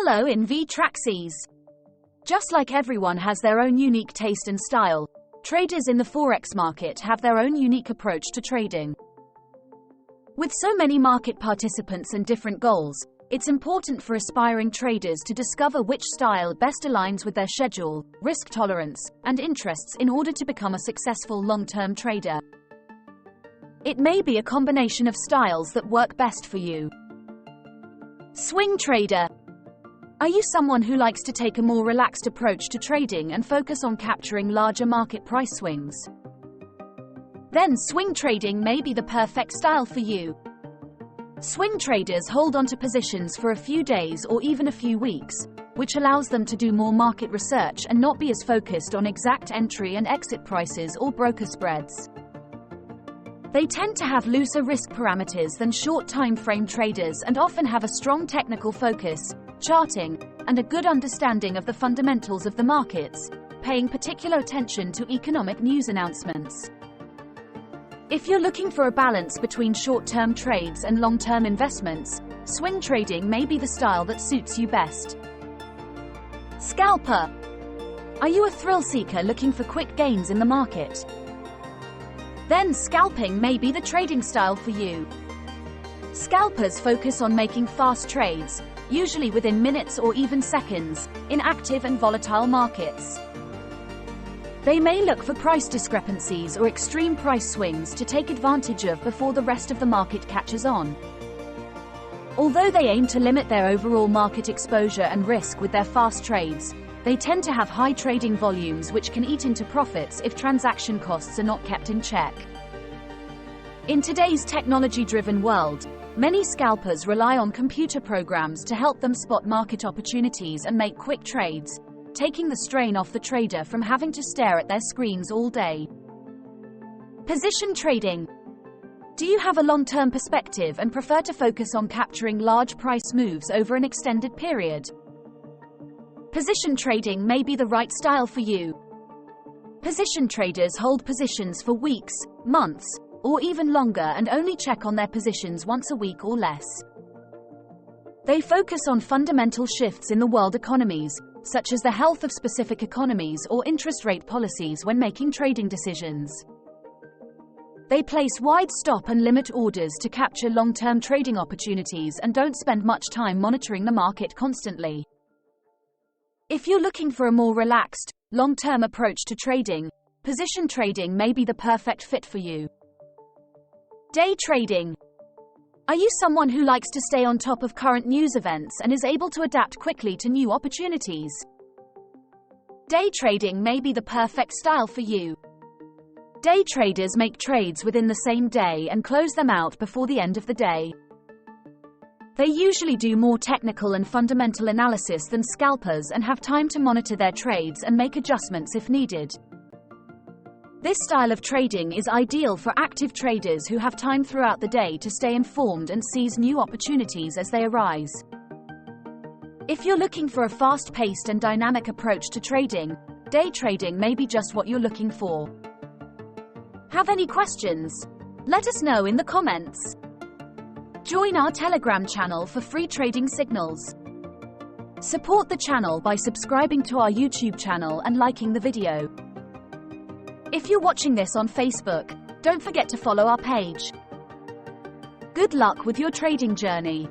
Hello InvTraXes. Just like everyone has their own unique taste and style, traders in the Forex market have their own unique approach to trading. With so many market participants and different goals, it's important for aspiring traders to discover which style best aligns with their schedule, risk tolerance, and interests in order to become a successful long-term trader. It may be a combination of styles that work best for you. Swing trader. Are you someone who likes to take a more relaxed approach to trading and focus on capturing larger market price swings? Then swing trading may be the perfect style for you. Swing traders hold onto positions for a few days or even a few weeks, which allows them to do more market research and not be as focused on exact entry and exit prices or broker spreads. They tend to have looser risk parameters than short time frame traders and often have a strong technical focus, charting, and a good understanding of the fundamentals of the markets, paying particular attention to economic news announcements. If you're looking for a balance between short-term trades and long-term investments, swing trading may be the style that suits you best. Scalper. Are you a thrill seeker looking for quick gains in the market? Then scalping may be the trading style for you. Scalpers focus on making fast trades, usually within minutes or even seconds, in active and volatile markets. They may look for price discrepancies or extreme price swings to take advantage of before the rest of the market catches on. Although they aim to limit their overall market exposure and risk with their fast trades, they tend to have high trading volumes which can eat into profits if transaction costs are not kept in check. In today's technology-driven world, many scalpers rely on computer programs to help them spot market opportunities and make quick trades, taking the strain off the trader from having to stare at their screens all day. Position trading. Do you have a long-term perspective and prefer to focus on capturing large price moves over an extended period? Position trading may be the right style for you. Position traders hold positions for weeks, months, or even longer and only check on their positions once a week or less. They focus on fundamental shifts in the world economies, such as the health of specific economies or interest rate policies when making trading decisions. They place wide stop and limit orders to capture long-term trading opportunities and don't spend much time monitoring the market constantly. If you're looking for a more relaxed, long-term approach to trading, position trading may be the perfect fit for you. Day trading. Are you someone who likes to stay on top of current news events and is able to adapt quickly to new opportunities? Day trading may be the perfect style for you. Day traders make trades within the same day and close them out before the end of the day. They usually do more technical and fundamental analysis than scalpers and have time to monitor their trades and make adjustments if needed. This style of trading is ideal for active traders who have time throughout the day to stay informed and seize new opportunities as they arise. If you're looking for a fast-paced and dynamic approach to trading, day trading may be just what you're looking for. Have any questions? Let us know in the comments. Join our Telegram channel for free trading signals. Support the channel by subscribing to our YouTube channel and liking the video. If you're watching this on Facebook, don't forget to follow our page. Good luck with your trading journey.